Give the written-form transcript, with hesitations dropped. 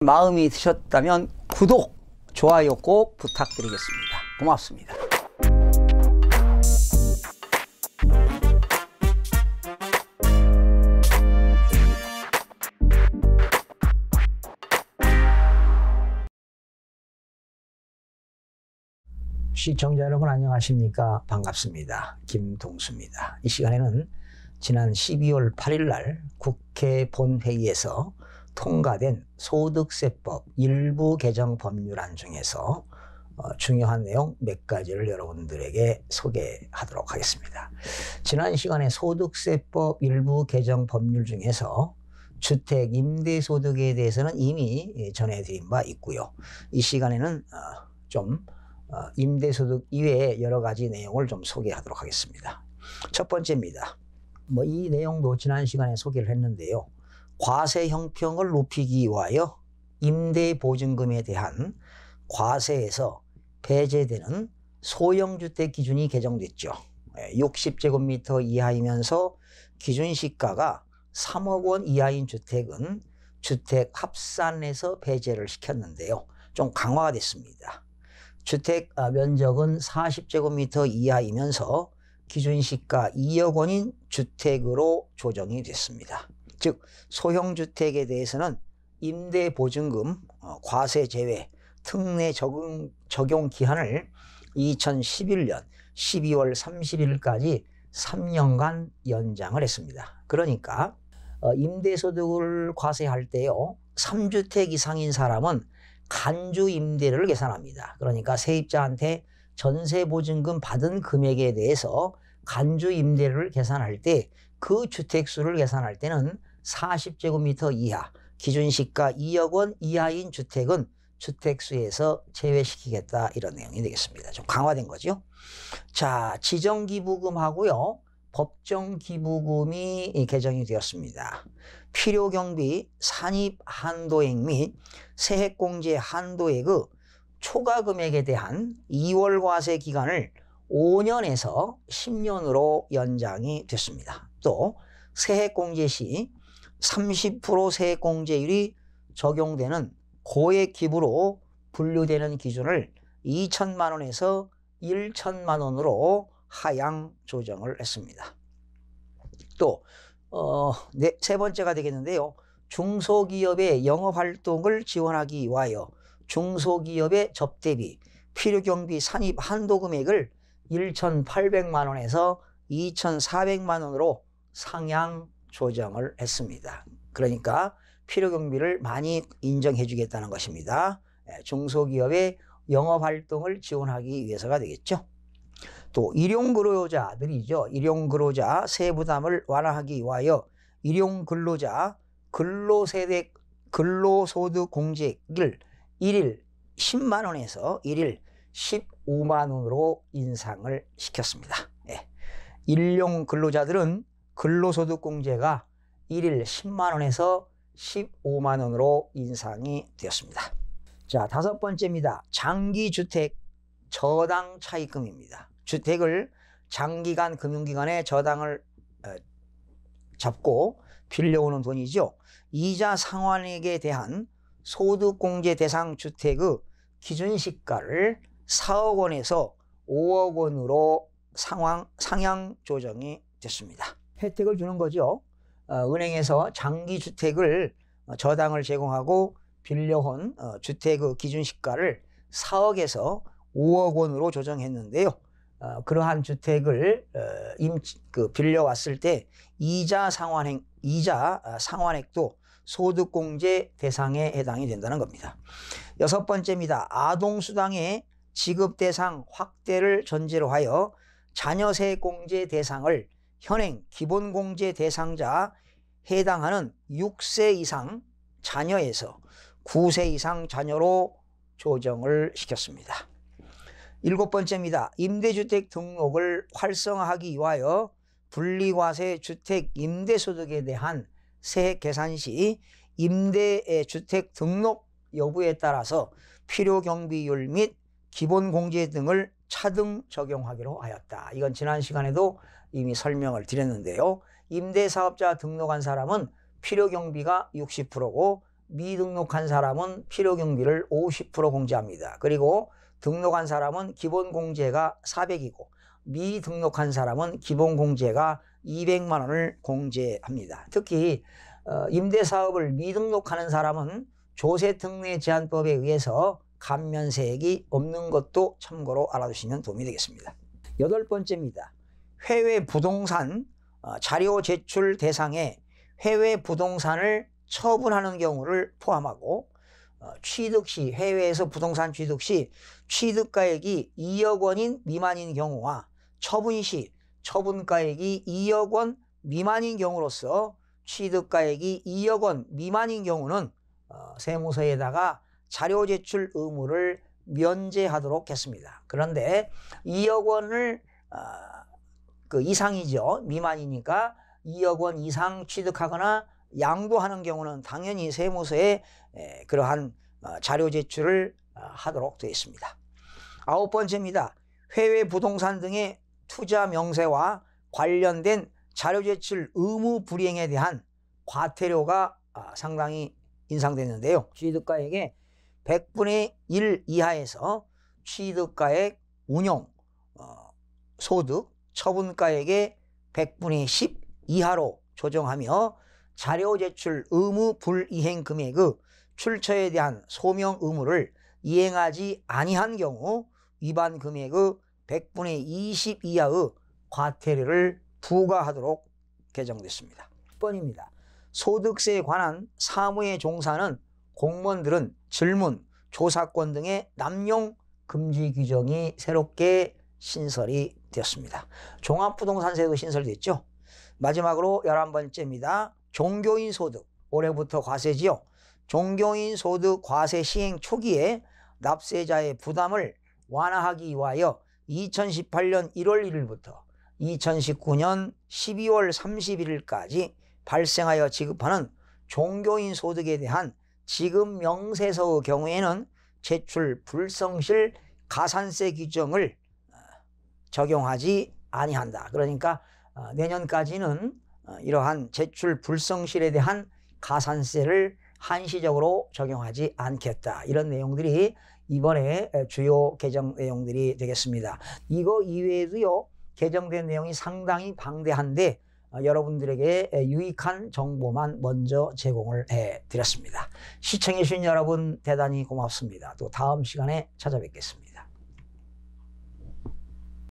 마음이 드셨다면 구독, 좋아요 꼭 부탁드리겠습니다. 고맙습니다. 시청자 여러분 안녕하십니까? 반갑습니다. 김동수입니다. 이 시간에는 지난 12월 8일 날 국회 본회의에서 통과된 소득세법 일부 개정 법률안 중에서 중요한 내용 몇 가지를 여러분들에게 소개하도록 하겠습니다. 지난 시간에 소득세법 일부 개정 법률 중에서 주택 임대소득에 대해서는 이미 전해드린 바 있고요. 이 시간에는 임대소득 이외의 여러 가지 내용을 좀 소개하도록 하겠습니다. 첫 번째입니다. 이 내용도 지난 시간에 소개를 했는데요. 과세 형평을 높이기 위하여 임대보증금에 대한 과세에서 배제되는 소형주택 기준이 개정됐죠. 60제곱미터 이하이면서 기준시가가 3억 원 이하인 주택은 주택 합산에서 배제를 시켰는데요. 좀 강화가 됐습니다. 주택 면적은 40제곱미터 이하이면서 기준시가 2억 원인 주택으로 조정이 됐습니다. 즉 소형주택에 대해서는 임대보증금 과세 제외 특례 적용 기한을 2011년 12월 30일까지 3년간 연장을 했습니다. 그러니까 임대소득을 과세할 때요, 3주택 이상인 사람은 간주 임대료를 계산합니다. 그러니까 세입자한테 전세보증금 받은 금액에 대해서 간주 임대료를 계산할 때 그 주택수를 계산할 때는 40제곱미터 이하, 기준시가 2억 원 이하인 주택은 주택수에서 제외시키겠다, 이런 내용이 되겠습니다. 좀 강화된 거죠. 자, 지정기부금하고요, 법정기부금이 개정이 되었습니다. 필요경비 산입한도액 및 세액공제 한도액의 초과금액에 대한 2월 과세 기간을 5년에서 10년으로 연장이 됐습니다. 또 세액공제 시 30% 세액공제율이 적용되는 고액 기부로 분류되는 기준을 2천만 원에서 1천만 원으로 하향 조정을 했습니다. 또 세 번째가 되겠는데요. 중소기업의 영업활동을 지원하기 위하여 중소기업의 접대비, 필요경비 산입 한도금액을 1,800만 원에서 2,400만 원으로 상향 조정을 했습니다. 그러니까 필요경비를 많이 인정해 주겠다는 것입니다. 중소기업의 영업활동을 지원하기 위해서가 되겠죠. 또 일용근로자들이죠. 일용근로자 세부담을 완화하기 위하여 일용근로자 근로소득 공제액을 1일 10만 원에서 1일 15만 원으로 인상을 시켰습니다. 일용근로자들은 근로소득 공제가 1일 10만 원에서 15만 원으로 인상이 되었습니다. 자, 다섯 번째입니다. 장기주택 저당 차입금입니다. 주택을 장기간 금융기관에 저당을 잡고 빌려오는 돈이죠. 이자 상환액에 대한 소득공제 대상 주택의 기준시가를 4억 원에서 5억 원으로 상향 조정이 됐습니다. 혜택을 주는 거죠. 은행에서 장기주택을 저당을 제공하고 빌려온 주택의 기준시가를 4억에서 5억 원으로 조정했는데요. 그러한 주택을 빌려왔을 때 이자 상환액도 소득공제 대상에 해당이 된다는 겁니다. 여섯 번째입니다. 아동수당의 지급 대상 확대를 전제로 하여 자녀세공제 대상을 현행 기본공제 대상자 해당하는 6세 이상 자녀에서 9세 이상 자녀로 조정을 시켰습니다. 일곱 번째입니다. 임대주택 등록을 활성화하기 위하여 분리과세 주택 임대소득에 대한 세액 계산 시 임대주택 등록 여부에 따라서 필요경비율 및 기본공제 등을 차등 적용하기로 하였다. 이건 지난 시간에도 이미 설명을 드렸는데요. 임대사업자 등록한 사람은 필요경비가 60%고 미등록한 사람은 필요경비를 50% 공제합니다. 그리고 등록한 사람은 기본공제가 400이고 미등록한 사람은 기본공제가 200만 원을 공제합니다. 특히 임대사업을 미등록하는 사람은 조세특례제한법에 의해서 감면세액이 없는 것도 참고로 알아두시면 도움이 되겠습니다. 8번째입니다. 해외 부동산 자료 제출 대상에 해외 부동산을 처분하는 경우를 포함하고 취득 시 해외에서 부동산 취득 시 취득가액이 2억 원인 미만인 경우와 처분 시 처분가액이 2억 원 미만인 경우로서 취득가액이 2억 원 미만인 경우는 세무서에다가 자료 제출 의무를 면제하도록 했습니다. 그런데 2억 원을 그 이상이죠. 미만이니까 2억 원 이상 취득하거나 양도하는 경우는 당연히 세무서에 그러한 자료 제출을 하도록 되어 있습니다. 9번째입니다. 해외 부동산 등의 투자 명세와 관련된 자료 제출 의무 불이행에 대한 과태료가 상당히 인상되는데요. 취득가액의 100분의 1 이하에서 취득가액, 운용, 소득, 처분가액의 100분의 10 이하로 조정하며 자료 제출 의무 불이행 금액의 출처에 대한 소명 의무를 이행하지 아니한 경우 위반 금액의 100분의 20 이하의 과태료를 부과하도록 개정됐습니다. 10번입니다. 소득세에 관한 사무에 종사하는 공무원들은 질문, 조사권 등의 남용 금지 규정이 새롭게 신설이 되었습니다. 종합부동산세도 신설됐죠. 마지막으로 11번째입니다. 종교인 소득, 올해부터 과세지요. 종교인 소득 과세 시행 초기에 납세자의 부담을 완화하기 위하여 2018년 1월 1일부터 2019년 12월 31일까지 발생하여 지급하는 종교인 소득에 대한 지급 명세서의 경우에는 제출 불성실 가산세 규정을 적용하지 아니한다. 그러니까 내년까지는 이러한 제출 불성실에 대한 가산세를 한시적으로 적용하지 않겠다. 이런 내용들이 이번에 주요 개정 내용들이 되겠습니다. 이거 이외에도요, 개정된 내용이 상당히 방대한데 여러분들에게 유익한 정보만 먼저 제공을 해드렸습니다. 시청해주신 여러분 대단히 고맙습니다. 또 다음 시간에 찾아뵙겠습니다.